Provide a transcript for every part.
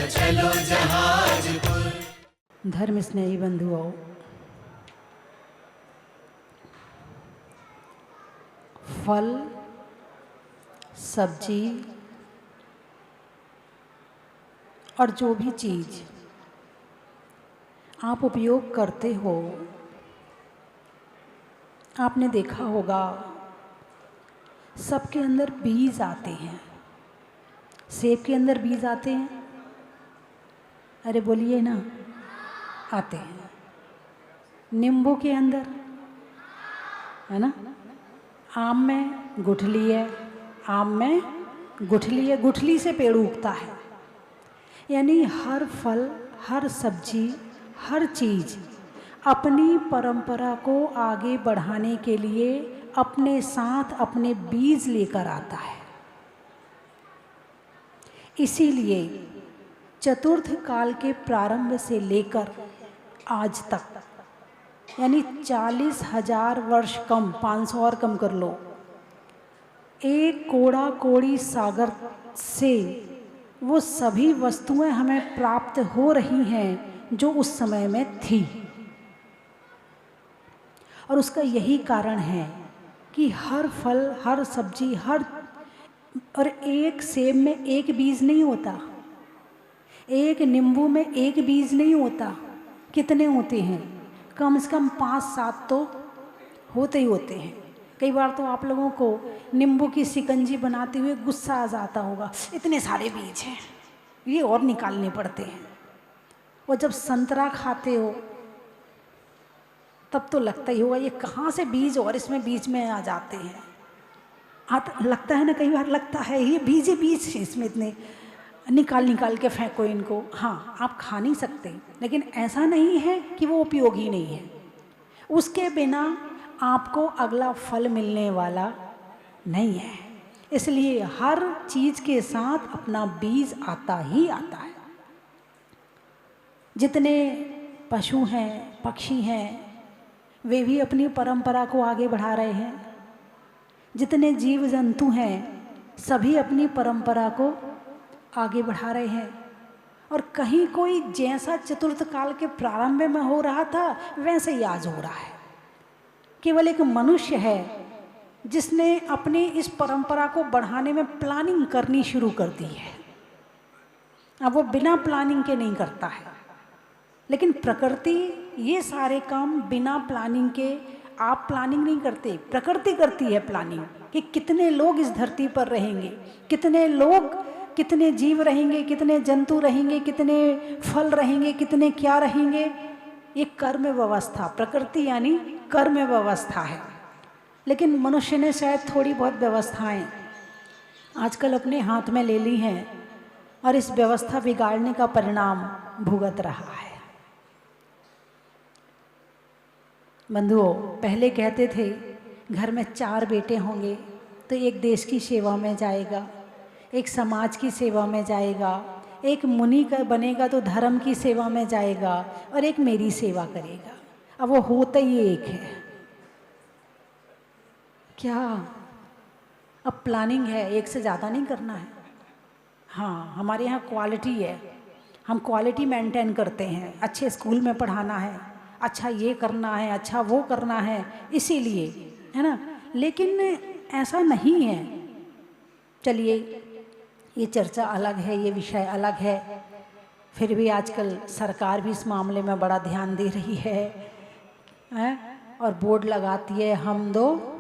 चलो जहाजपुर। धर्म स्नेही बंधुओं, फल, सब्जी और जो भी चीज़ आप उपयोग करते हो, आपने देखा होगा सबके अंदर बीज आते हैं। सेब के अंदर बीज आते हैं, अरे बोलिए ना, आते हैं। नींबू के अंदर, है ना। आम में गुठली है, आम में गुठली है, गुठली से पेड़ उगता है। यानी हर फल, हर सब्जी, हर चीज़ अपनी परंपरा को आगे बढ़ाने के लिए अपने साथ अपने बीज लेकर आता है। इसीलिए चतुर्थ काल के प्रारंभ से लेकर आज तक, यानी 40,000 वर्ष कम, 500 और कम कर लो, एक कोड़ा कोड़ी सागर से वो सभी वस्तुएं हमें प्राप्त हो रही हैं जो उस समय में थी। और उसका यही कारण है कि हर फल, हर सब्जी, और एक सेब में एक बीज नहीं होता, एक नींबू में एक बीज नहीं होता। कितने होते हैं? कम से कम 5-7 तो होते ही होते हैं। कई बार तो आप लोगों को नींबू की शिकंजी बनाते हुए गुस्सा आ जाता होगा, इतने सारे बीज हैं, ये और निकालने पड़ते हैं। और जब संतरा खाते हो तब तो लगता ही होगा ये कहाँ से बीज और इसमें बीच में आ जाते हैं। लगता है ना, कई बार लगता है ये बीज हैं इसमें, इतने निकाल के फेंको इनको। हाँ, आप खा नहीं सकते, लेकिन ऐसा नहीं है कि वो उपयोगी नहीं है। उसके बिना आपको अगला फल मिलने वाला नहीं है। इसलिए हर चीज़ के साथ अपना बीज आता ही आता है। जितने पशु हैं, पक्षी हैं, वे भी अपनी परंपरा को आगे बढ़ा रहे हैं। जितने जीव जंतु हैं, सभी अपनी परंपरा को आगे बढ़ा रहे हैं। और कहीं कोई जैसा चतुर्थ काल के प्रारंभ में हो रहा था वैसे ही आज हो रहा है। केवल एक मनुष्य है जिसने अपनी इस परंपरा को बढ़ाने में प्लानिंग करनी शुरू कर दी है। अब वो बिना प्लानिंग के नहीं करता है, लेकिन प्रकृति ये सारे काम बिना प्लानिंग के, आप प्लानिंग नहीं करते, प्रकृति करती है प्लानिंग कि कितने लोग इस धरती पर रहेंगे, कितने लोग, कितने जीव रहेंगे, कितने जंतु रहेंगे, कितने फल रहेंगे, कितने क्या रहेंगे। ये कर्म व्यवस्था, प्रकृति यानी कर्म व्यवस्था है। लेकिन मनुष्य ने शायद थोड़ी बहुत व्यवस्थाएं आजकल अपने हाथ में ले ली हैं और इस व्यवस्था बिगाड़ने का परिणाम भुगत रहा है। बंधुओं, पहले कहते थे घर में 4 बेटे होंगे तो एक देश की सेवा में जाएगा, एक समाज की सेवा में जाएगा, एक मुनि का बनेगा तो धर्म की सेवा में जाएगा, और एक मेरी सेवा करेगा। अब वो होता ही एक है क्या? अब प्लानिंग है, एक से ज़्यादा नहीं करना है। हाँ, हमारे यहाँ क्वालिटी है, हम क्वालिटी मेंटेन करते हैं। अच्छे स्कूल में पढ़ाना है, अच्छा ये करना है, अच्छा वो करना है, इसीलिए, है ना। लेकिन ऐसा नहीं है। चलिए, ये चर्चा अलग है, ये विषय अलग है। फिर भी आजकल सरकार भी इस मामले में बड़ा ध्यान दे रही है, और बोर्ड लगाती है, हम दो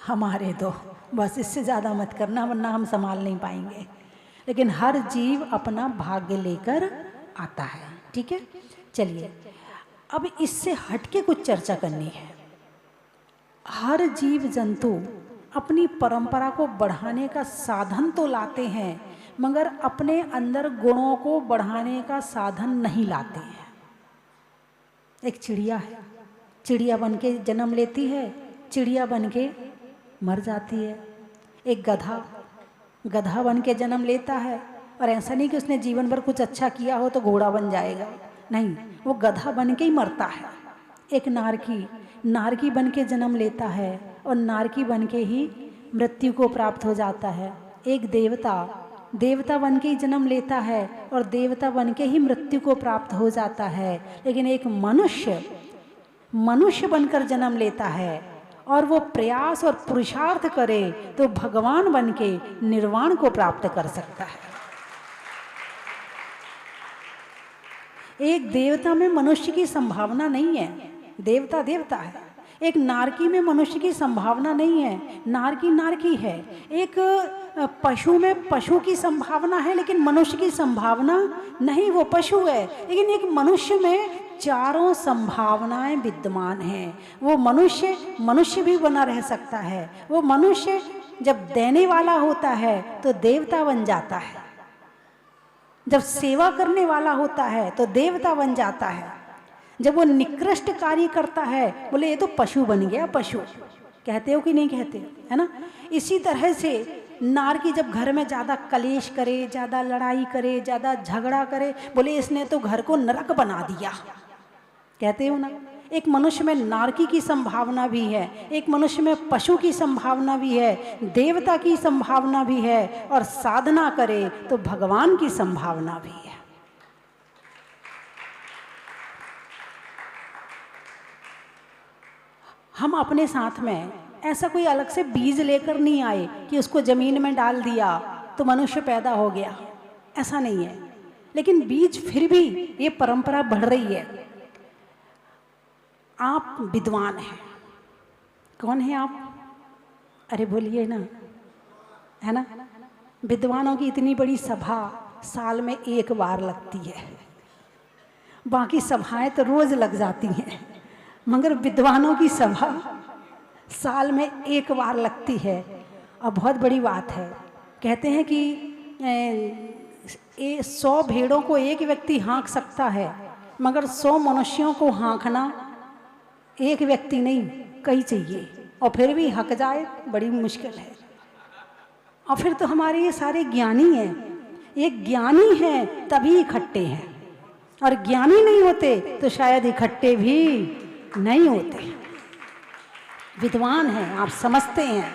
हमारे दो, बस इससे ज़्यादा मत करना वरना हम संभाल नहीं पाएंगे। लेकिन हर जीव अपना भाग्य लेकर आता है। ठीक है, चलिए अब इससे हटके कुछ चर्चा करनी है। हर जीव जंतु अपनी परंपरा को बढ़ाने का साधन तो लाते हैं, मगर अपने अंदर गुणों को बढ़ाने का साधन नहीं लाते हैं। एक चिड़िया है, चिड़िया बन के जन्म लेती है, चिड़िया बन के मर जाती है। एक गधा बन के जन्म लेता है, और ऐसा नहीं कि उसने जीवन भर कुछ अच्छा किया हो तो घोड़ा बन जाएगा, नहीं, वो गधा बन के ही मरता है। एक नारकी बन के जन्म लेता है और नारकी बन के ही मृत्यु को प्राप्त हो जाता है। एक देवता बन के ही जन्म लेता है और देवता बन के ही मृत्यु को प्राप्त हो जाता है। लेकिन एक मनुष्य बनकर जन्म लेता है और वो प्रयास और पुरुषार्थ करे तो भगवान बन के निर्वाण को प्राप्त कर सकता है। एक देवता में मनुष्य की संभावना नहीं है, देवता देवता है। एक नारकी में मनुष्य की संभावना नहीं है, नारकी है। एक पशु में पशु की संभावना है लेकिन मनुष्य की संभावना नहीं, वो पशु है। लेकिन एक मनुष्य में चारों संभावनाएं विद्यमान हैं। वो मनुष्य भी बना रह सकता है। वो मनुष्य जब देने वाला होता है तो देवता बन जाता है, जब सेवा करने वाला होता है तो देवता बन जाता है, जब वो निकृष्ट कार्य करता है, बोले ये तो पशु बन गया। पशु कहते हो कि नहीं कहते हो, है ना। इसी तरह से नारकी जब घर में ज़्यादा कलेश करे, ज़्यादा लड़ाई करे, ज़्यादा झगड़ा करे, बोले इसने तो घर को नरक बना दिया, कहते हो ना। एक मनुष्य में नारकी की संभावना भी है, एक मनुष्य में पशु की संभावना भी है, देवता की संभावना भी है, और साधना करे तो भगवान की संभावना भी है। हम अपने साथ में ऐसा कोई अलग से बीज लेकर नहीं आए कि उसको जमीन में डाल दिया तो मनुष्य पैदा हो गया, ऐसा नहीं है। लेकिन बीज फिर भी ये परंपरा बढ़ रही है। आप विद्वान हैं, कौन है आप? अरे बोलिए ना, है ना। विद्वानों की इतनी बड़ी सभा साल में एक बार लगती है, बाकी सभाएं तो रोज लग जाती हैं, मगर विद्वानों की सभा साल में एक बार लगती है। और बहुत बड़ी बात है। कहते हैं कि 100 भेड़ों को एक व्यक्ति हाँक सकता है, मगर 100 मनुष्यों को हाँकना एक व्यक्ति नहीं, कई चाहिए, और फिर भी हक जाए बड़ी मुश्किल है। और फिर तो हमारे ये सारे ज्ञानी हैं, ये ज्ञानी हैं तभी इकट्ठे हैं, और ज्ञानी नहीं होते तो शायद इकट्ठे भी नहीं होते। विद्वान हैं, आप समझते हैं,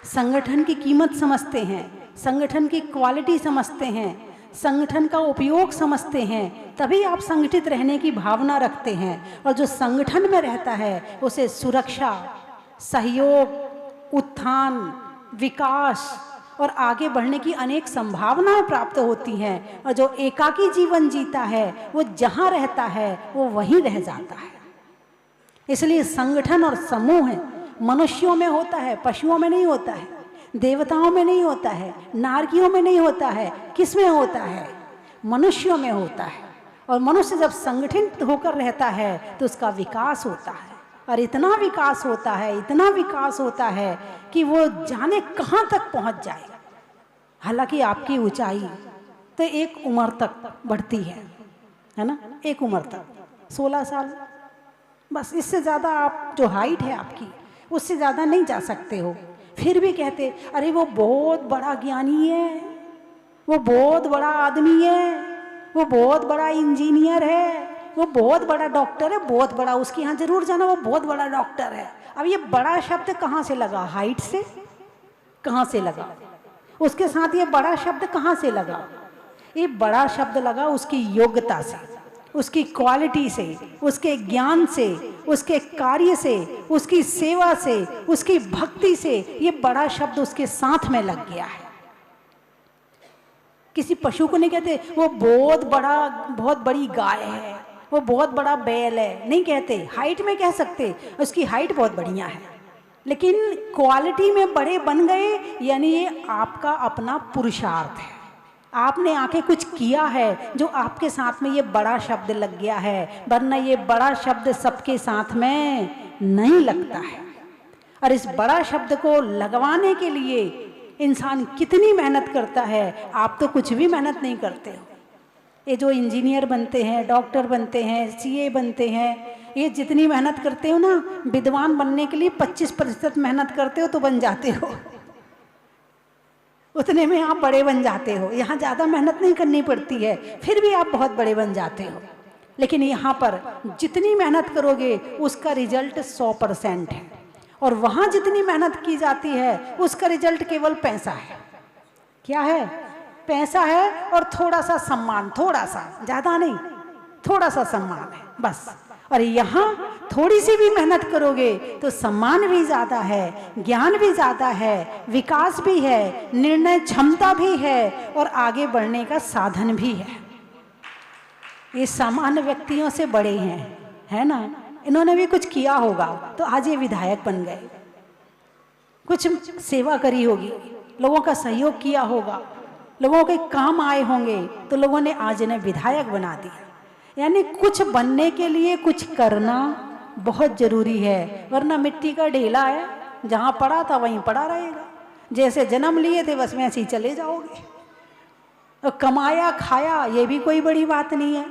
संगठन की कीमत समझते हैं, संगठन की क्वालिटी समझते हैं, संगठन का उपयोग समझते हैं, तभी आप संगठित रहने की भावना रखते हैं। और जो संगठन में रहता है उसे सुरक्षा, सहयोग, उत्थान, विकास और आगे बढ़ने की अनेक संभावनाएं प्राप्त होती हैं। और जो एकाकी जीवन जीता है वो जहाँ रहता है वो वहीं रह जाता है। इसलिए संगठन और समूह मनुष्यों में होता है, पशुओं में नहीं होता है, देवताओं में नहीं होता है, नारकियों में नहीं होता है। किस में होता है? मनुष्यों में होता है। और मनुष्य जब संगठित होकर रहता है तो उसका विकास होता है, और इतना विकास होता है, इतना विकास होता है कि वो जाने कहाँ तक पहुँच जाए। हालांकि आपकी ऊंचाई तो एक उम्र तक बढ़ती है ना, एक उम्र तक 16 साल, बस। इससे ज़्यादा आप जो हाइट है आपकी उससे ज़्यादा नहीं जा सकते हो। फिर भी कहते अरे वो बहुत बड़ा ज्ञानी है, वो बहुत बड़ा आदमी है, वो बहुत बड़ा इंजीनियर है, वो बहुत बड़ा डॉक्टर है, बहुत बड़ा, उसके यहाँ जरूर जाना, वो बहुत बड़ा डॉक्टर है। अब ये बड़ा शब्द कहाँ से लगा? हाइट से कहाँ से लगा? उसके साथ ये बड़ा शब्द कहाँ से लगा? ये बड़ा शब्द लगा उसकी योग्यता से, उसकी क्वालिटी से, उसके ज्ञान से, उसके कार्य से, उसकी सेवा से, उसकी भक्ति से ये बड़ा शब्द उसके साथ में लग गया है। किसी पशु को नहीं कहते वो बहुत बड़ा, बहुत बड़ी गाय है, वो बहुत बड़ा बैल है, नहीं कहते। हाइट में कह सकते उसकी हाइट बहुत बढ़िया है, लेकिन क्वालिटी में बड़े बन गए, यानी ये आपका अपना पुरुषार्थ है। आपने आके कुछ किया है जो आपके साथ में ये बड़ा शब्द लग गया है, वरना ये बड़ा शब्द सबके साथ में नहीं लगता है। और इस बड़ा शब्द को लगवाने के लिए इंसान कितनी मेहनत करता है, आप तो कुछ भी मेहनत नहीं करते हो। ये जो इंजीनियर बनते हैं, डॉक्टर बनते हैं, सीए बनते हैं, ये जितनी मेहनत करते हो ना, विद्वान बनने के लिए 25% मेहनत करते हो तो बन जाते हो, उतने में आप बड़े बन जाते हो। यहाँ ज़्यादा मेहनत नहीं करनी पड़ती है, फिर भी आप बहुत बड़े बन जाते हो। लेकिन यहाँ पर जितनी मेहनत करोगे उसका रिजल्ट 100% है, और वहाँ जितनी मेहनत की जाती है उसका रिजल्ट केवल पैसा है। क्या है? पैसा है और थोड़ा सा सम्मान, थोड़ा सा, ज़्यादा नहीं, थोड़ा सा सम्मान है बस। और यहाँ थोड़ी सी भी मेहनत करोगे तो सम्मान भी ज़्यादा है, ज्ञान भी ज़्यादा है, विकास भी है, निर्णय क्षमता भी है और आगे बढ़ने का साधन भी है। ये सामान्य व्यक्तियों से बड़े हैं, है ना? इन्होंने भी कुछ किया होगा तो आज ये विधायक बन गए, कुछ सेवा करी होगी, लोगों का सहयोग किया होगा, लोगों के काम आए होंगे तो लोगों ने आज इन्हें विधायक बना दिया। यानी कुछ बनने के लिए कुछ करना बहुत जरूरी है, वरना मिट्टी का ढेला है, जहाँ पड़ा था वहीं पड़ा रहेगा। जैसे जन्म लिए थे बस वैसे ही चले जाओगे। और कमाया खाया ये भी कोई बड़ी बात नहीं है।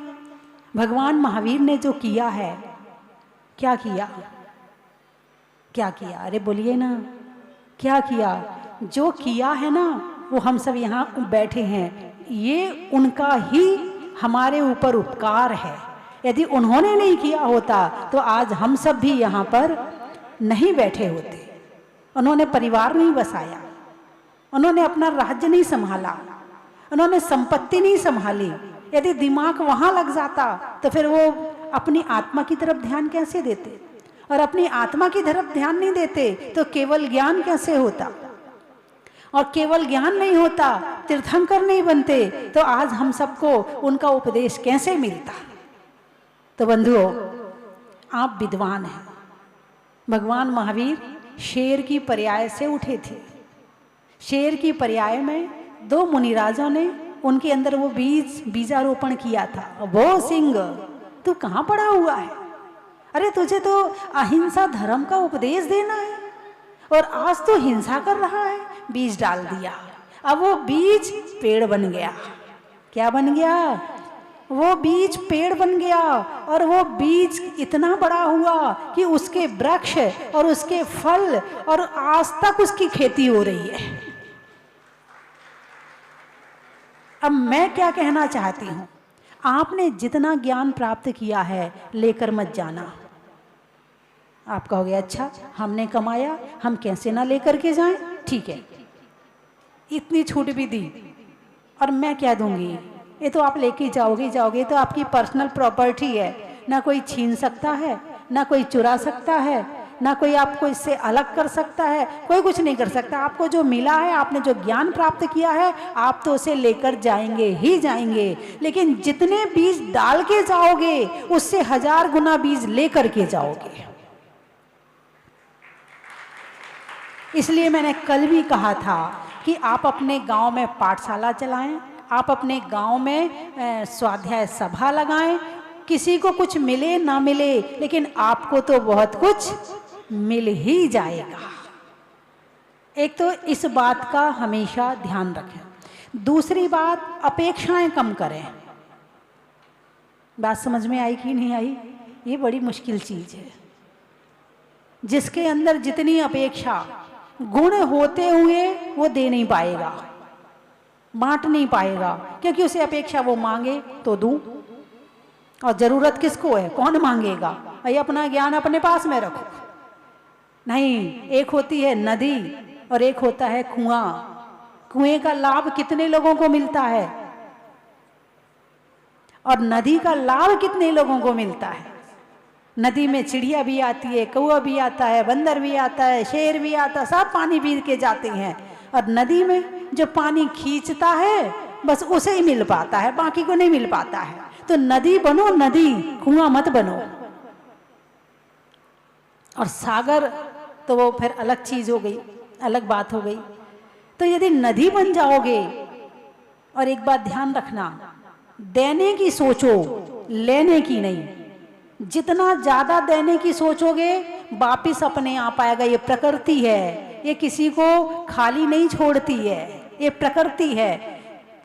भगवान महावीर ने जो किया है, क्या किया? क्या किया? अरे बोलिए ना, क्या किया? जो किया है ना वो हम सब यहाँ बैठे हैं, ये उनका ही हमारे ऊपर उपकार है। यदि उन्होंने नहीं किया होता तो आज हम सब भी यहाँ पर नहीं बैठे होते। उन्होंने परिवार नहीं बसाया, उन्होंने अपना राज्य नहीं संभाला, उन्होंने संपत्ति नहीं संभाली। यदि दिमाग वहाँ लग जाता तो फिर वो अपनी आत्मा की तरफ ध्यान कैसे देते? और अपनी आत्मा की तरफ ध्यान नहीं देते तो केवल ज्ञान कैसे होता? और केवल ज्ञान नहीं होता, तीर्थंकर नहीं बनते तो आज हम सबको उनका उपदेश कैसे मिलता? तो बंधुओं, आप विद्वान हैं। भगवान महावीर शेर की पर्याय से उठे थे। शेर की पर्याय में दो मुनिराजों ने उनके अंदर वो बीजारोपण किया था। वो सिंह, तू कहाँ पड़ा हुआ है? अरे तुझे तो अहिंसा धर्म का उपदेश देना है और आज तो हिंसा कर रहा है। बीज डाल दिया, अब वो बीज पेड़ बन गया। क्या बन गया? वो बीज पेड़ बन गया और वो बीज इतना बड़ा हुआ कि उसके वृक्ष और उसके फल और आज तक उसकी खेती हो रही है। अब मैं क्या कहना चाहती हूँ, आपने जितना ज्ञान प्राप्त किया है लेकर मत जाना। आप कहोगे अच्छा हमने कमाया, हम कैसे ना लेकर के जाएं? ठीक है, इतनी छूट भी दी और मैं क्या दूंगी? ये तो आप लेके जाओगे तो आपकी पर्सनल प्रॉपर्टी है, ना कोई छीन सकता है, ना कोई चुरा सकता है, ना कोई आपको इससे अलग कर सकता है, कोई कुछ नहीं कर सकता। आपको जो मिला है, आपने जो ज्ञान प्राप्त किया है, आप तो उसे लेकर जाएंगे ही जाएंगे। लेकिन जितने बीज डाल के जाओगे उससे 1000 गुना बीज लेकर के जाओगे। इसलिए मैंने कल भी कहा था कि आप अपने गांव में पाठशाला चलाएं, आप अपने गांव में स्वाध्याय सभा लगाएं। किसी को कुछ मिले ना मिले, लेकिन आपको तो बहुत कुछ मिल ही जाएगा। एक तो इस बात का हमेशा ध्यान रखें। दूसरी बात, अपेक्षाएं कम करें। बात समझ में आई कि नहीं आई? ये बड़ी मुश्किल चीज है। जिसके अंदर जितनी अपेक्षा, गुण होते हुए वो दे नहीं पाएगा, बांट नहीं पाएगा, क्योंकि उसे अपेक्षा वो मांगे तो दूं। और जरूरत किसको है? कौन मांगेगा? भाई अपना ज्ञान अपने पास में रखो। नहीं, एक होती है नदी और एक होता है कुआं। कुएं का लाभ कितने लोगों को मिलता है और नदी का लाभ कितने लोगों को मिलता है? नदी में चिड़िया भी आती है, कौवा भी आता है, बंदर भी आता है, शेर भी आता है, सब पानी पी के जाते हैं। और नदी में जो पानी खींचता है बस उसे ही मिल पाता है, बाकी को नहीं मिल पाता है। तो नदी बनो नदी, कुआं मत बनो। और सागर तो वो फिर अलग चीज हो गई, अलग बात हो गई। तो यदि नदी बन जाओगे, और एक बात ध्यान रखना, देने की सोचो, लेने की नहीं। जितना ज्यादा देने की सोचोगे वापिस अपने आप आएगा। ये प्रकृति है, ये किसी को खाली नहीं छोड़ती है, ये प्रकृति है।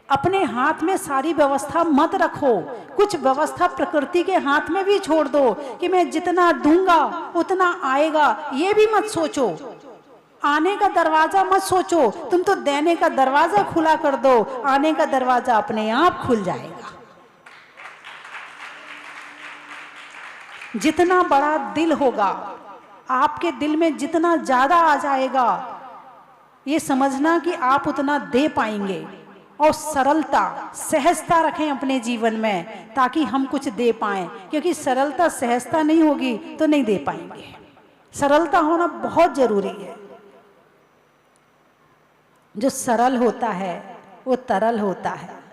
अपने हाथ में सारी व्यवस्था मत रखो, कुछ व्यवस्था प्रकृति के हाथ में भी छोड़ दो कि मैं जितना दूंगा उतना आएगा। ये भी मत सोचो, आने का दरवाजा मत सोचो, तुम तो देने का दरवाजा खुला कर दो, आने का दरवाजा अपने आप खुल जाएगा। जितना बड़ा दिल होगा आपके दिल में जितना ज़्यादा आ जाएगा, ये समझना कि आप उतना दे पाएंगे। और सरलता, सहजता रखें अपने जीवन में, ताकि हम कुछ दे पाएं, क्योंकि सरलता सहजता नहीं होगी तो नहीं दे पाएंगे। सरलता होना बहुत जरूरी है। जो सरल होता है वो तरल होता है,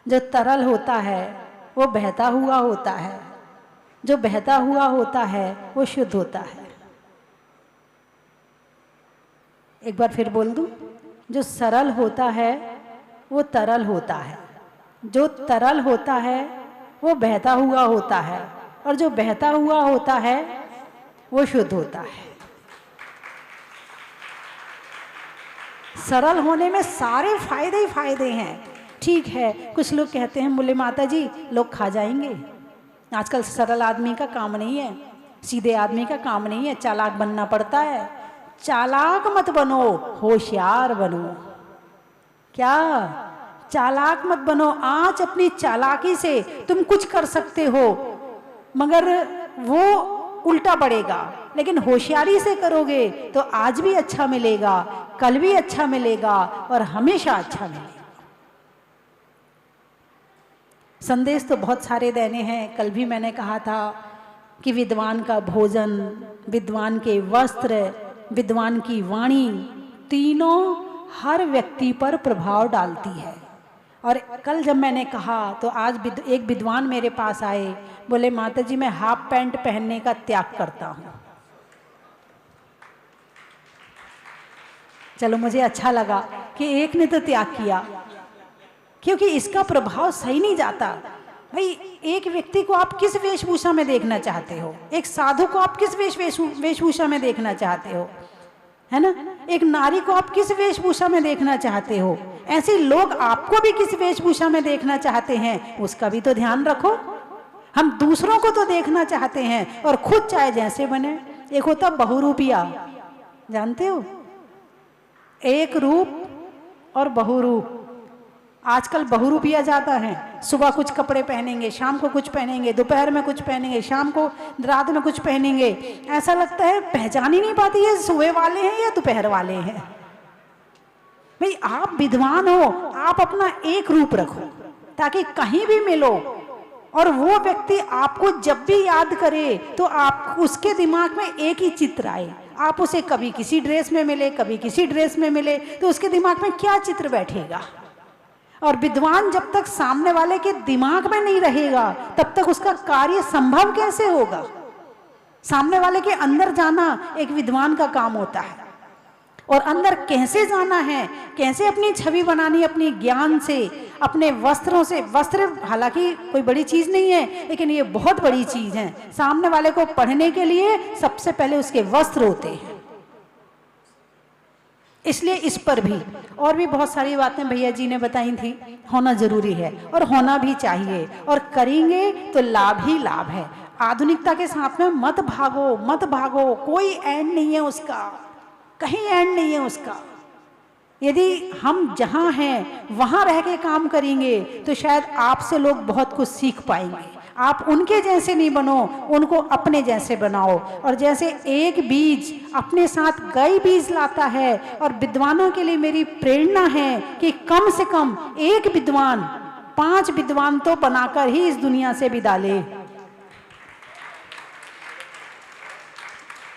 जो तरल होता है वो बहता हुआ होता है, जो बहता हुआ होता है वो शुद्ध होता है। एक बार फिर बोल दूं, जो सरल होता है वो तरल होता है, जो तरल होता है वो बहता हुआ होता है, और जो बहता हुआ होता है वो शुद्ध होता है। सरल होने में सारे फायदे ही फायदे हैं। ठीक है, कुछ लोग कहते हैं बोले माता जी लोग खा जाएंगे। आजकल सरल आदमी का काम नहीं है, सीधे आदमी का काम नहीं है, चालाक बनना पड़ता है। चालाक मत बनो, होशियार बनो। क्या? चालाक मत बनो। आज अपनी चालाकी से तुम कुछ कर सकते हो, मगर वो उल्टा पड़ेगा। लेकिन होशियारी से करोगे तो आज भी अच्छा मिलेगा, कल भी अच्छा मिलेगा, और हमेशा अच्छा मिलेगा। संदेश तो बहुत सारे देने हैं। कल भी मैंने कहा था कि विद्वान का भोजन, विद्वान के वस्त्र, विद्वान की वाणी, तीनों हर व्यक्ति पर प्रभाव डालती है। और कल जब मैंने कहा तो आज एक विद्वान मेरे पास आए, बोले माता जी मैं हाफ पैंट पहनने का त्याग करता हूँ। चलो मुझे अच्छा लगा कि एक ने तो त्याग किया, क्योंकि इसका प्रभाव सही नहीं जाता। भाई एक व्यक्ति को आप किस वेशभूषा में देखना चाहते हो? एक साधु को आप किस वेशभूषा में देखना चाहते हो? है ना? एक नारी को आप किस वेशभूषा में देखना चाहते हो? ऐसे लोग आपको भी किस वेशभूषा में देखना चाहते हैं, उसका भी तो ध्यान रखो। हम दूसरों को तो देखना चाहते हैं और खुद चाहे जैसे बने। एक होता बहुरूपिया, जानते हो? एक रूप और बहुरूप। आजकल बहुरूपिया जाता है, सुबह कुछ कपड़े पहनेंगे, शाम को कुछ पहनेंगे, दोपहर में कुछ पहनेंगे, शाम को रात में कुछ पहनेंगे। ऐसा लगता है पहचान ही नहीं पाती है सुबह वाले हैं या दोपहर वाले हैं। भाई आप विद्वान हो, आप अपना एक रूप रखो, ताकि कहीं भी मिलो और वो व्यक्ति आपको जब भी याद करे तो आप उसके दिमाग में एक ही चित्र आए। आप उसे कभी किसी ड्रेस में मिले, कभी किसी ड्रेस में मिले, तो उसके दिमाग में क्या चित्र बैठेगा? और विद्वान जब तक सामने वाले के दिमाग में नहीं रहेगा तब तक उसका कार्य संभव कैसे होगा? सामने वाले के अंदर जाना एक विद्वान का काम होता है। और अंदर कैसे जाना है, कैसे अपनी छवि बनानी, अपनी ज्ञान से, अपने वस्त्रों से। वस्त्र हालांकि कोई बड़ी चीज नहीं है, लेकिन ये बहुत बड़ी चीज है। सामने वाले को पढ़ने के लिए सबसे पहले उसके वस्त्र होते हैं। इसलिए इस पर भी और भी बहुत सारी बातें भैया जी ने बताई थी, होना जरूरी है और होना भी चाहिए, और करेंगे तो लाभ ही लाभ है। आधुनिकता के साथ में मत भागो, मत भागो, कोई एंड नहीं है उसका, कहीं एंड नहीं है उसका। यदि हम जहां हैं वहां रह के काम करेंगे तो शायद आपसे लोग बहुत कुछ सीख पाएंगे। आप उनके जैसे नहीं बनो, उनको अपने जैसे बनाओ। और जैसे एक बीज अपने साथ कई बीज लाता है, और विद्वानों के लिए मेरी प्रेरणा है कि कम से कम एक विद्वान 5 विद्वान तो बनाकर ही इस दुनिया से विदा ले,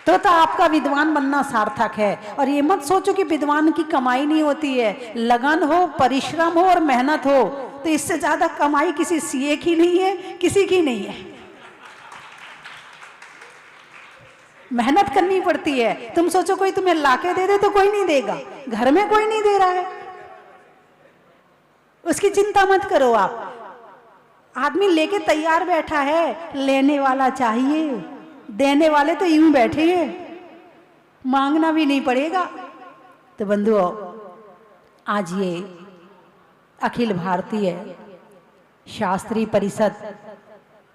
तो आपका विद्वान बनना सार्थक है। और ये मत सोचो कि विद्वान की कमाई नहीं होती है। लगन हो, परिश्रम हो और मेहनत हो, तो इससे ज्यादा कमाई किसी सीए की नहीं है, किसी की नहीं है। मेहनत करनी पड़ती है। तुम सोचो कोई तुम्हें लाके दे दे तो कोई नहीं देगा, घर में कोई नहीं दे रहा है, उसकी चिंता मत करो आप। आदमी लेके तैयार बैठा है, लेने वाला चाहिए, देने वाले तो यूं बैठे हैं, मांगना भी नहीं पड़ेगा। तो बंधुओं, आज ये अखिल भारतीय शास्त्री परिषद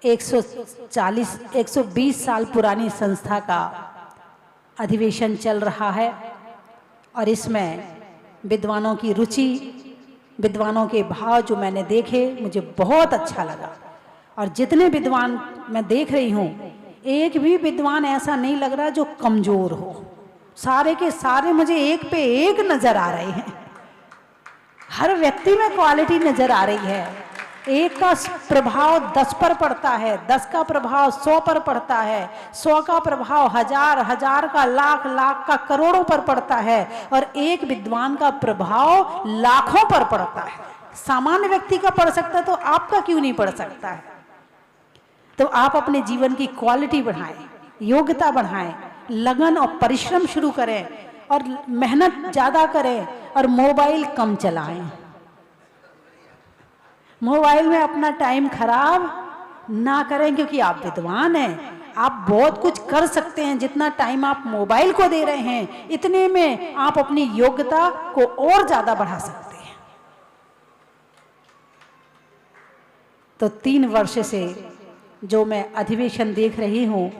120 साल पुरानी संस्था का अधिवेशन चल रहा है, और इसमें विद्वानों की रुचि, विद्वानों के भाव जो मैंने देखे, मुझे बहुत अच्छा लगा। और जितने विद्वान मैं देख रही हूँ, एक भी विद्वान ऐसा नहीं लग रहा जो कमजोर हो। सारे के सारे मुझे एक पे एक नजर आ रहे हैं। हर व्यक्ति में क्वालिटी नजर आ रही है। एक का प्रभाव 10 पर पड़ता है, 10 का प्रभाव 100 पर पड़ता है, 100 का प्रभाव 1000, 1000 का लाख, लाख का करोड़ों पर पड़ता है, और एक विद्वान का प्रभाव लाखों पर पड़ता है। सामान्य व्यक्ति का पड़ सकता है तो आपका क्यों नहीं पड़ सकता है? तो आप अपने जीवन की क्वालिटी बढ़ाएं, योग्यता बढ़ाएं, लगन और परिश्रम शुरू करें, और मेहनत ज़्यादा करें, और मोबाइल कम चलाएं। मोबाइल में अपना टाइम खराब ना करें, क्योंकि आप विद्वान हैं, आप बहुत कुछ कर सकते हैं। जितना टाइम आप मोबाइल को दे रहे हैं, इतने में आप अपनी योग्यता को और ज़्यादा बढ़ा सकते हैं। तो 3 वर्ष से जो मैं अधिवेशन देख रही हूँ,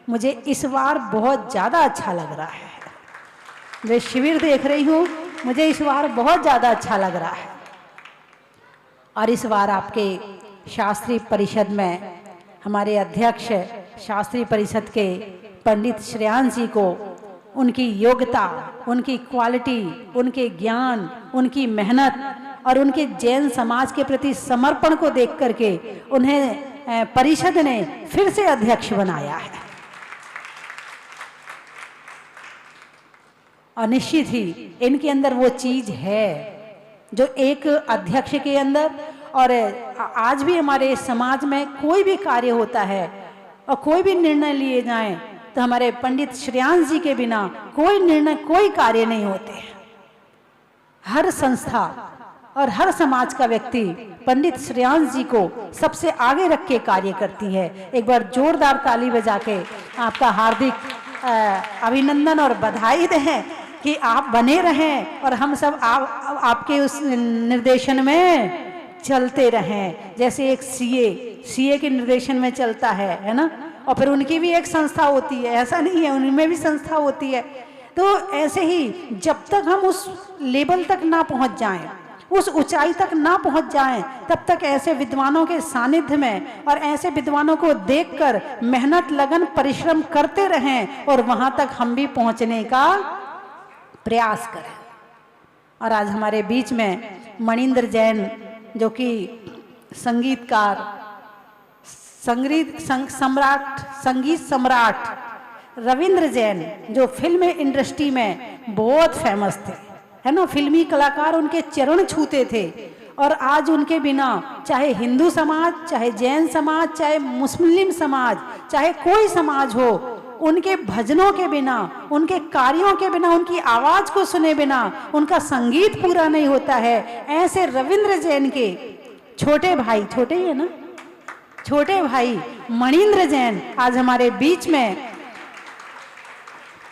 मुझे इस बार बहुत ज़्यादा अच्छा लग रहा है। जो शिविर देख रही हूँ, मुझे इस बार बहुत ज़्यादा अच्छा लग रहा है। और इस बार आपके शास्त्रीय परिषद में हमारे अध्यक्ष शास्त्रीय परिषद के पंडित श्रेयांश जी को उनकी योग्यता, उनकी क्वालिटी, उनके ज्ञान, उनकी मेहनत और उनके जैन समाज के प्रति समर्पण को देख करके उन्हें परिषद ने फिर से अध्यक्ष बनाया है। और निश्चित ही इनके अंदर वो चीज है जो एक अध्यक्ष के अंदर, और आज भी हमारे समाज में कोई भी कार्य होता है और कोई भी निर्णय लिए जाएं तो हमारे पंडित श्रेयांश जी के बिना कोई निर्णय, कोई कार्य नहीं होते। हर संस्था और हर समाज का व्यक्ति पंडित श्रेयांश जी को सबसे आगे रख के कार्य करती है। एक बार जोरदार ताली बजा के आपका हार्दिक अभिनंदन और बधाई दें कि आप बने रहें और हम सब आपके उस निर्देशन में चलते रहें। जैसे एक सीए के निर्देशन में चलता है ना, और फिर उनकी भी एक संस्था होती है, ऐसा नहीं है, उनमें भी संस्था होती है। तो ऐसे ही जब तक हम उस लेवल तक ना पहुंच जाएं, उस ऊंचाई तक ना पहुंच जाएं, तब तक ऐसे विद्वानों के सानिध्य में और ऐसे विद्वानों को देखकर मेहनत, लगन, परिश्रम करते रहें और वहां तक हम भी पहुंचने का प्रयास करें। और आज हमारे बीच में मणिंद्र जैन, जो कि संगीतकार, संगीत सम्राट रविंद्र जैन, जो फिल्म इंडस्ट्री में बहुत फेमस थे, है ना, फिल्मी कलाकार उनके चरण छूते थे। और आज उनके बिना चाहे हिंदू समाज, चाहे जैन समाज, चाहे मुस्लिम समाज, चाहे कोई समाज हो, उनके भजनों के बिना, उनके कार्यों के बिना, उनकी आवाज को सुने बिना उनका संगीत पूरा नहीं होता है। ऐसे रविंद्र जैन के छोटे भाई, छोटे ही है ना, छोटे भाई मणिंद्र जैन आज हमारे बीच में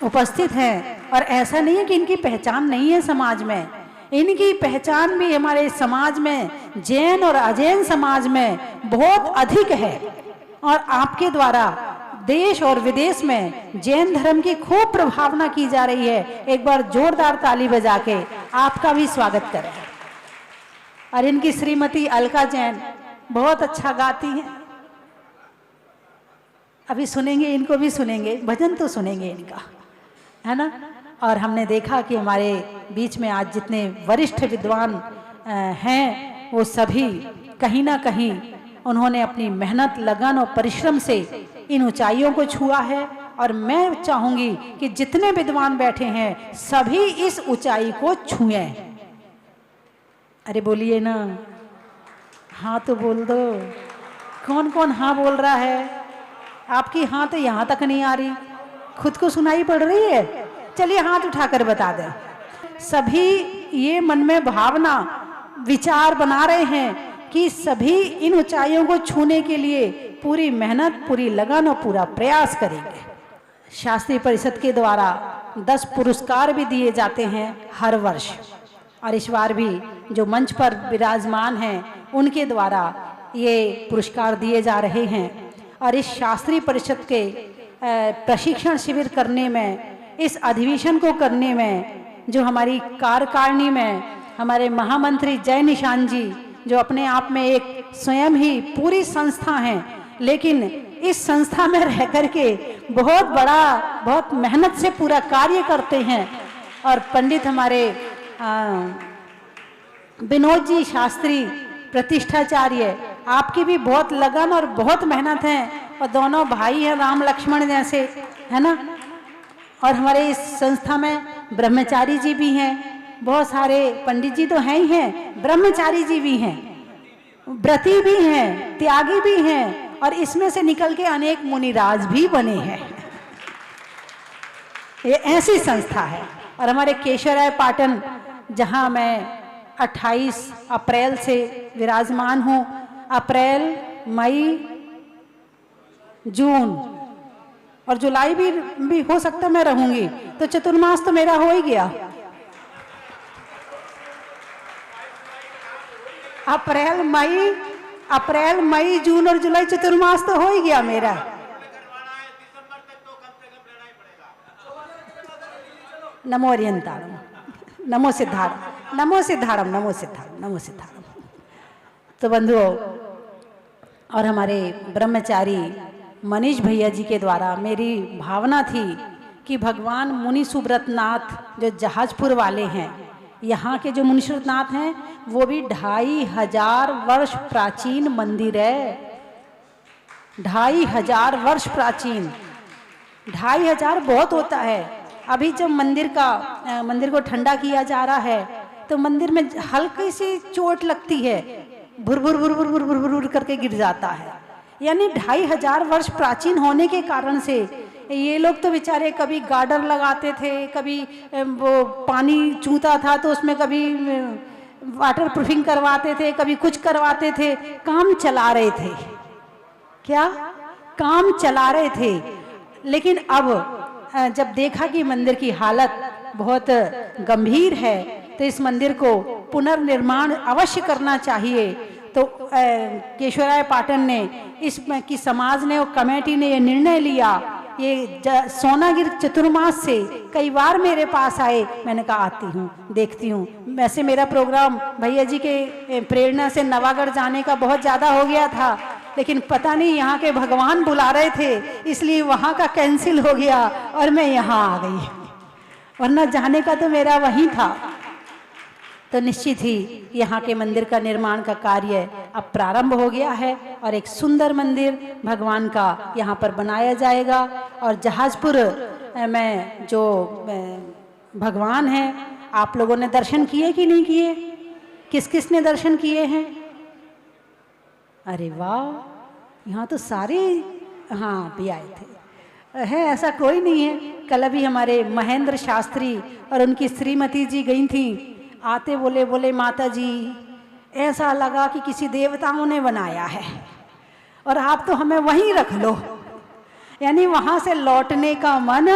उपस्थित हैं। और ऐसा नहीं है कि इनकी पहचान नहीं है समाज में, इनकी पहचान भी हमारे समाज में, जैन और अजैन समाज में बहुत अधिक है। और आपके द्वारा देश और विदेश में जैन धर्म की खूब प्रभावना की जा रही है। एक बार जोरदार ताली बजा के आपका भी स्वागत करें। और इनकी श्रीमती अलका जैन बहुत अच्छा गाती हैं, अभी सुनेंगे, इनको भी सुनेंगे, भजन तो सुनेंगे इनका, है ना। और हमने देखा कि हमारे बीच में आज जितने वरिष्ठ विद्वान हैं, वो सभी कहीं ना कहीं उन्होंने अपनी मेहनत, लगन और परिश्रम से इन ऊंचाइयों को छुआ है। और मैं चाहूंगी कि जितने विद्वान बैठे हैं सभी इस ऊंचाई को छुएं। अरे बोलिए ना, हाँ तो बोल दो। कौन कौन हाँ बोल रहा है? आपकी हाँ तो यहाँ तक नहीं आ रही, खुद को सुनाई पड़ रही है। चलिए हाथ उठाकर बता दें। सभी ये मन में भावना, विचार बना रहे हैं कि सभी इन ऊंचाइयों को छूने के लिए पूरी मेहनत, पूरी लगन और पूरा प्रयास करेंगे। शास्त्रीय परिषद के द्वारा 10 पुरस्कार भी दिए जाते हैं हर वर्ष, और इस बार भी जो मंच पर विराजमान हैं उनके द्वारा ये पुरस्कार दिए जा रहे हैं। और इस शास्त्रीय परिषद के प्रशिक्षण शिविर करने में, इस अधिवेशन को करने में जो हमारी कार्यकारिणी में हमारे महामंत्री जय निशान जी, जो अपने आप में एक स्वयं ही पूरी संस्था हैं, लेकिन इस संस्था में रह करके बहुत बड़ा, बहुत मेहनत से पूरा कार्य करते हैं। और पंडित हमारे विनोद जी शास्त्री प्रतिष्ठाचार्य, आपकी भी बहुत लगन और बहुत मेहनत है, और दोनों भाई हैं राम लक्ष्मण जैसे, है ना। और हमारे इस संस्था में ब्रह्मचारी जी भी हैं, बहुत सारे पंडित जी तो हैं ही हैं, ब्रह्मचारी जी भी हैं, व्रती भी हैं, त्यागी भी हैं, और इसमें से निकल के अनेक मुनिराज भी बने हैं। ये ऐसी संस्था है। और हमारे केशवराय पाटन, जहां मैं 28 अप्रैल से विराजमान हूँ, अप्रैल, मई, जून और जुलाई भी हो सकता मैं रहूंगी, तो चतुर्मास तो मेरा हो ही गया। अप्रैल मई जून और जुलाई चतुर्मास तो हो ही गया मेरा। नमो अरिहंताणम, नमो सिद्धारम, नमो सिद्धारम, नमो सिद्धारम, नमो सिद्धारम। तो बंधुओं, और हमारे ब्रह्मचारी मनीष भैया जी के द्वारा मेरी भावना थी कि भगवान मुनि सुब्रत नाथ जो जहाजपुर वाले हैं, यहाँ के जो मुनि सुब्रत नाथ हैं, वो भी 2500 वर्ष प्राचीन मंदिर है। 2500 वर्ष प्राचीन, 2500 बहुत होता है। अभी जब मंदिर को ठंडा किया जा रहा है, तो मंदिर में हल्की सी चोट लगती है, भुर भुर भुर भुर भुर भुर भुर करके गिर जाता है। यानी 2500 वर्ष प्राचीन होने के कारण से ये लोग तो बेचारे कभी गार्डर लगाते थे, कभी वो पानी चूता था तो उसमें कभी वाटर प्रूफिंग करवाते थे, कभी कुछ करवाते थे, काम चला रहे थे। क्या काम चला रहे थे। लेकिन अब जब देखा कि मंदिर की हालत बहुत गंभीर है, तो इस मंदिर को पुनर्निर्माण अवश्य करना चाहिए। तो केशवराय पाटन ने, इस की समाज ने और कमेटी ने ये निर्णय लिया। ये सोनागिर चतुर्मास से कई बार मेरे पास आए, मैंने कहा आती हूँ, देखती हूँ। वैसे मेरा प्रोग्राम भैया जी के प्रेरणा से नवागढ़ जाने का बहुत ज़्यादा हो गया था, लेकिन पता नहीं यहाँ के भगवान बुला रहे थे, इसलिए वहाँ का कैंसिल हो गया और मैं यहाँ आ गई, वरना जाने का तो मेरा वहीं था। तो निश्चित ही यहाँ के मंदिर का निर्माण का कार्य अब प्रारंभ हो गया है, और एक सुंदर मंदिर भगवान का यहाँ पर बनाया जाएगा। और जहाजपुर में जो भगवान हैं, आप लोगों ने दर्शन किए कि नहीं किए? किस किस ने दर्शन किए हैं? अरे वाह, यहाँ तो सारे हाँ भी आए थे, है ऐसा कोई नहीं है। कल अभी हमारे महेंद्र शास्त्री और उनकी श्रीमती जी गई थी, आते बोले माता जी ऐसा लगा कि किसी देवताओं ने बनाया है, और आप तो हमें वहीं रख लो। यानी वहाँ से लौटने का मन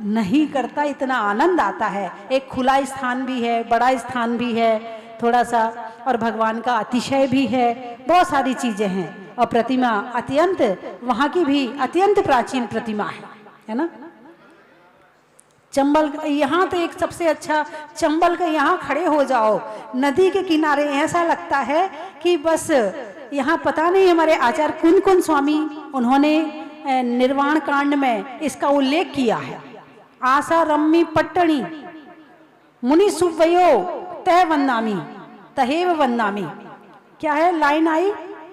नहीं करता, इतना आनंद आता है। एक खुला स्थान भी है, बड़ा स्थान भी है थोड़ा सा, और भगवान का अतिशय भी है, बहुत सारी चीज़ें हैं। और प्रतिमा अत्यंत, वहाँ की भी अत्यंत प्राचीन प्रतिमा है ना। चंबल, यहाँ तो एक सबसे अच्छा, चंबल के यहाँ खड़े हो जाओ नदी के किनारे, ऐसा लगता है कि बस यहाँ पता नहीं हमारे आचार्य कुन कुन स्वामी, उन्होंने निर्वाण कांड में इसका उल्लेख किया है। आशा रम्मी पट्टणी मुनि सुवयो तय वन्नामी तहेव वन्नामी, क्या है लाइन आई?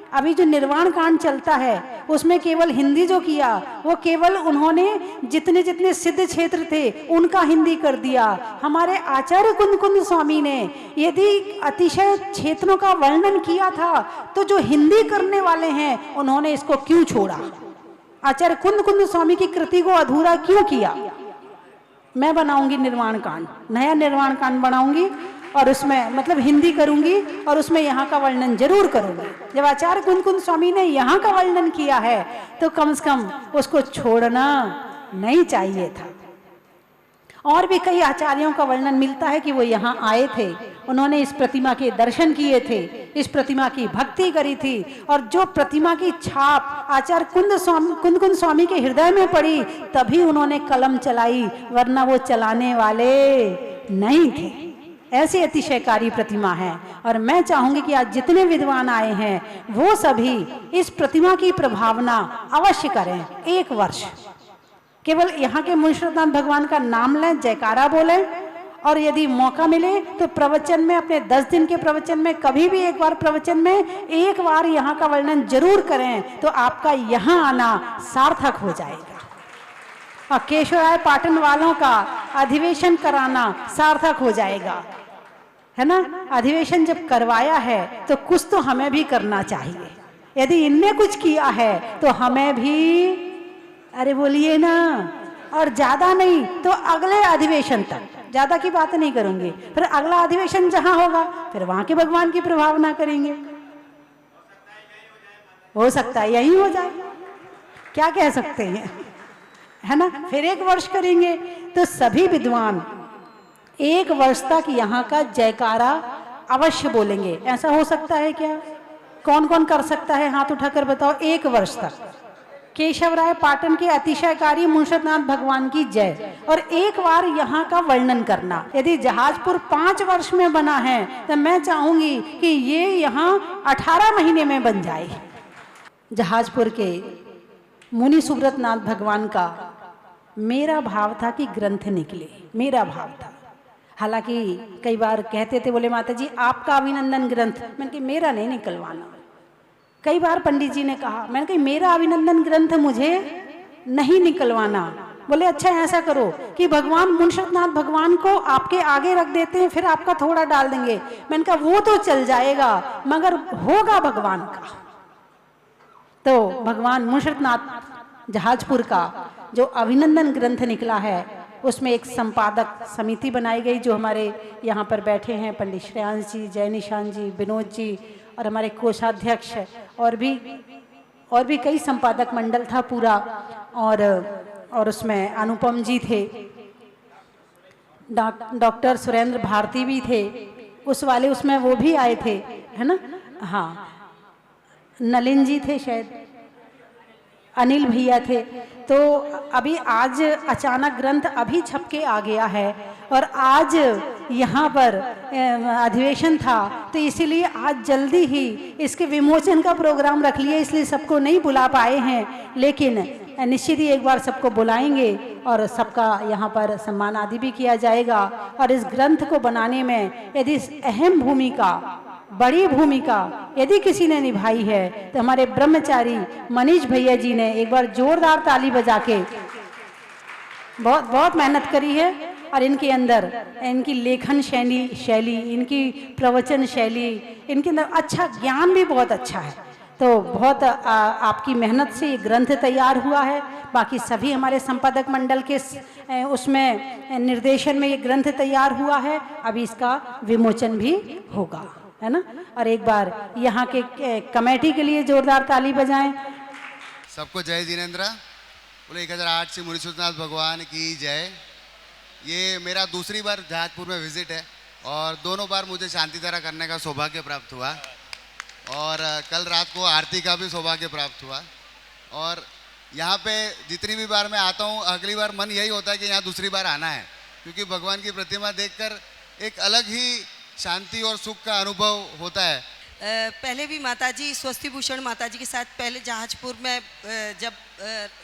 अभी जो निर्वाण कांड चलता है उसमें केवल हिंदी जो किया, वो केवल उन्होंने जितने जितने सिद्ध क्षेत्र थे उनका हिंदी कर दिया। हमारे आचार्य कुंद स्वामी ने यदि अतिशय क्षेत्रों का वर्णन किया था, तो जो हिंदी करने वाले हैं उन्होंने इसको क्यों छोड़ा? आचार्य कुंद स्वामी की कृति को अधूरा क्यों किया? मैं बनाऊंगी निर्वाण कांड, नया निर्वाण कांड बनाऊंगी, और उसमें मतलब हिंदी करूंगी, और उसमें यहाँ का वर्णन जरूर करूंगी। जब आचार्य कुंद स्वामी ने यहाँ का वर्णन किया है, तो कम से कम उसको छोड़ना नहीं चाहिए था। और भी कई आचार्यों का वर्णन मिलता है कि वो यहाँ आए थे, उन्होंने इस प्रतिमा के दर्शन किए थे, इस प्रतिमा की भक्ति करी थी, और जो प्रतिमा की छाप आचार्य कुंद स्वामी के हृदय में पड़ी, तभी उन्होंने कलम चलाई, वरना वो चलाने वाले नहीं थे। ऐसी अतिशयकारी प्रतिमा है। और मैं चाहूंगी कि आज जितने विद्वान आए हैं वो सभी इस प्रतिमा की प्रभावना अवश्य करें। 1 वर्ष केवल यहाँ के मुनीश्वरनाथ भगवान का नाम लें, जयकारा बोलें, और यदि मौका मिले तो प्रवचन में, अपने 10 दिन के प्रवचन में कभी भी एक बार प्रवचन में 1 बार यहाँ का वर्णन जरूर करें, तो आपका यहाँ आना सार्थक हो जाएगा। और केशवराय पाटन वालों का अधिवेशन कराना सार्थक हो जाएगा, है ना। अधिवेशन जब करवाया है तो कुछ तो हमें भी करना चाहिए। यदि इनने कुछ किया है तो हमें भी, अरे बोलिए ना, और ज्यादा नहीं तो अगले अधिवेशन तक, ज्यादा की बात नहीं करूंगी, फिर अगला अधिवेशन जहां होगा फिर वहां के भगवान की प्रभावना करेंगे। हो सकता है यही हो जाए, क्या कह सकते हैं, है ना। फिर 1 वर्ष करेंगे तो सभी विद्वान 1 वर्ष तक यहाँ का जयकारा अवश्य बोलेंगे। ऐसा हो सकता है क्या? कौन कौन कर सकता है, हाथ उठाकर बताओ। 1 वर्ष तक केशवराय पाटन के अतिशयकारी मुनीश्वरनाथ भगवान की जय, और 1 बार यहाँ का वर्णन करना। यदि जहाजपुर 5 वर्ष में बना है तो मैं चाहूंगी कि ये यहाँ 18 महीने में बन जाए। जहाजपुर के मुनि सुब्रतनाथ भगवान का मेरा भाव था कि ग्रंथ निकले, मेरा भाव था। हालांकि कई बार कहते थे, बोले माता जी आपका अभिनंदन ग्रंथ, मैंने कहा मेरा नहीं निकलवाना। कई बार पंडित जी ने कहा, मैंने कहा मेरा अभिनंदन ग्रंथ मुझे नहीं निकलवाना। बोले अच्छा ऐसा करो कि भगवान मुनीश्वरनाथ भगवान को आपके आगे रख देते हैं, फिर आपका थोड़ा डाल देंगे। मैंने कहा वो तो चल जाएगा मगर होगा भगवान का। तो भगवान मुनीश्वरनाथ जहाजपुर का जो अभिनंदन ग्रंथ निकला है उसमें एक संपादक समिति बनाई गई, जो हमारे यहाँ पर बैठे हैं पंडित श्रेयांश जी, जय निशान जी, विनोद जी, और हमारे कोषाध्यक्ष, और भी कई संपादक मंडल था पूरा, और उसमें अनुपम जी थे, डॉक्टर सुरेंद्र भारती भी थे उस वाले, उसमें वो भी आए थे, है ना। हाँ, नलिन जी थे शायद, अनिल भैया थे। तो अभी आज अचानक ग्रंथ अभी छप के आ गया है, और आज यहाँ पर अधिवेशन था तो इसीलिए आज जल्दी ही इसके विमोचन का प्रोग्राम रख लिया, इसलिए सबको नहीं बुला पाए हैं, लेकिन निश्चित ही एक बार सबको बुलाएंगे और सबका यहाँ पर सम्मान आदि भी किया जाएगा। और इस ग्रंथ को बनाने में यदि अहम भूमिका, बड़ी भूमिका यदि किसी ने निभाई है तो हमारे ब्रह्मचारी मनीष भैया जी ने। एक बार जोरदार ताली बजा के, बहुत बहुत मेहनत करी है, और इनके अंदर इनकी लेखन शैली, इनकी प्रवचन शैली, इनके अंदर अच्छा ज्ञान भी बहुत अच्छा है। तो बहुत आपकी मेहनत से ये ग्रंथ तैयार हुआ है। बाकी सभी हमारे संपादक मंडल के उसमें निर्देशन में ये ग्रंथ तैयार हुआ है। अभी इसका विमोचन भी होगा, है ना। और एक बार यहाँ के कमेटी के लिए जोरदार ताली बजाएं। सबको जय जिनेन्द्र। बोले 1008 से मुनीश्वरनाथ भगवान की जय। ये मेरा दूसरी बार जहाजपुर में विजिट है, और दोनों बार मुझे शांति धारा करने का सौभाग्य प्राप्त हुआ, और कल रात को आरती का भी सौभाग्य प्राप्त हुआ। और यहाँ पे जितनी भी बार मैं आता हूँ, अगली बार मन यही होता है कि यहाँ दूसरी बार आना है, क्योंकि भगवान की प्रतिमा देखकर एक अलग ही शांति और सुख का अनुभव होता है। पहले भी माताजी स्वस्ति भूषण माताजी के साथ पहले जहाजपुर में जब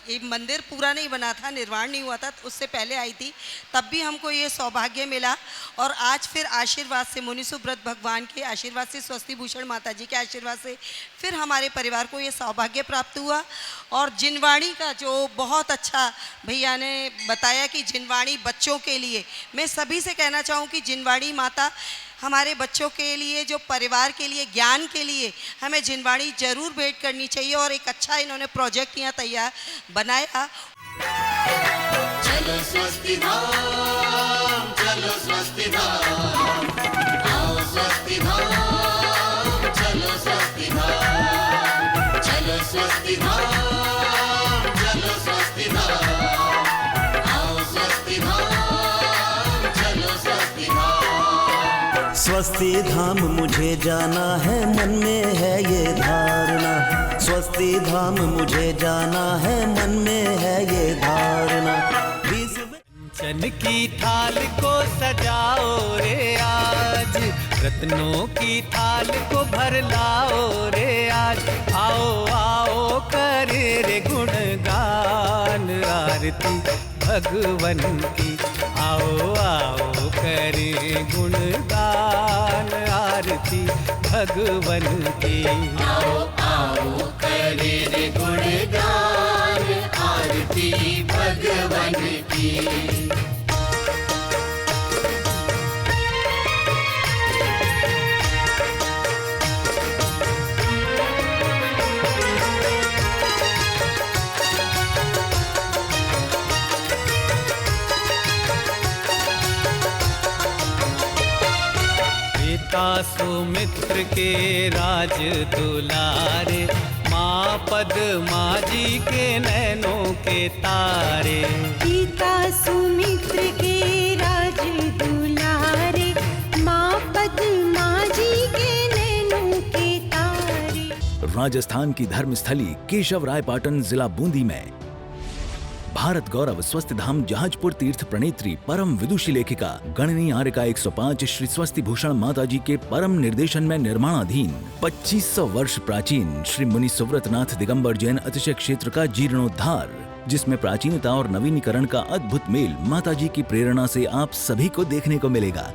ये मंदिर पूरा नहीं बना था, निर्माण नहीं हुआ था, उससे पहले आई थी, तब भी हमको ये सौभाग्य मिला। और आज फिर आशीर्वाद से, मुनि सुब्रत भगवान के आशीर्वाद से, स्वस्ति भूषण माताजी के आशीर्वाद से फिर हमारे परिवार को ये सौभाग्य प्राप्त हुआ। और जिनवाणी का जो बहुत अच्छा भैया ने बताया कि जिनवाणी बच्चों के लिए, मैं सभी से कहना चाहूँ कि जिनवाणी माता हमारे बच्चों के लिए, जो परिवार के लिए, ज्ञान के लिए हमें जिनवाणी जरूर भेंट करनी चाहिए। और एक अच्छा इन्होंने प्रोजेक्ट यहाँ तैयार बनाया। चलो स्वस्ति धाम, चलो स्वस्ति धाम, आओ स्वस्ति धाम, चलो स्वस्ति धाम, चलो स्वस्ति धाम, चलो स्वस्ति धाम, आओ स्वस्ति धाम, चलो स्वस्ति धाम। स्वस्ति धाम मुझे जाना है, मन में है ये धारणा। स्वस्ति धाम मुझे जाना है, मन में है ये धारणा। गुलशन की थाल को सजाओ रे आज, रत्नों की थाल को भर लाओ रे आज। आओ आओ करे रे गुणगान आरती भगवन की, आओ आओ करे गुणगान आरती भगवन की। आओ आओ करे रे गुणगान आरती भगवन की। पिता सुमित्र के राज दुलारे, माँ पद्मा जी के नैनों के तारे। पिता सुमित्र के राज दुलारे, माँ पद्मा जी के नैनों के तारे। राजस्थान की धर्मस्थली केशव राय पाटन जिला बूंदी में भारत गौरव स्वस्ति धाम जहाजपुर तीर्थ प्रणेत्री परम विदुषी लेखिका गणनी आर्यका 105 श्री स्वस्ति भूषण माता जी के परम निर्देशन में निर्माणाधीन 2500 वर्ष प्राचीन श्री मुनि सुव्रतनाथ दिगंबर जैन अतिशय क्षेत्र का जीर्णोद्धार, जिसमें प्राचीनता और नवीनीकरण का अद्भुत मेल माता जी की प्रेरणा से आप सभी को देखने को मिलेगा।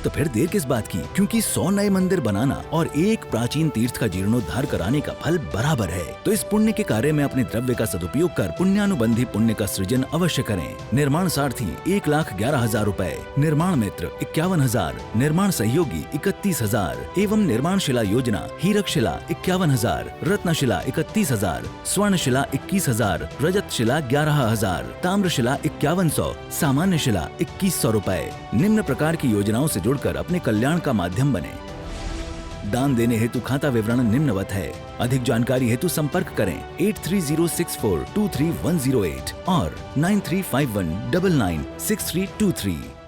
तो फिर देर किस बात की, क्योंकि 100 नए मंदिर बनाना और एक प्राचीन तीर्थ का जीर्णोद्धार कराने का फल बराबर है। तो इस पुण्य के कार्य में अपने द्रव्य का सदुपयोग कर पुण्यानुबंधी पुण्य का सृजन अवश्य करें। निर्माण सारथी 1,11,000 रुपए, निर्माण मित्र 51,000, निर्माण सहयोगी 31,000 एवं निर्माण शिला योजना हीरक शिला 51,000, रत्न शिला 31,000, स्वर्ण शिला 21,000, रजत शिला 11,000, ताम्र शिला 5100, सामान्य शिला 2100 रुपए। निम्न प्रकार की योजनाओं से जुड़कर अपने कल्याण का माध्यम बने। दान देने हेतु खाता विवरण निम्नवत है। अधिक जानकारी हेतु संपर्क करें 8306423108 और 9351996323।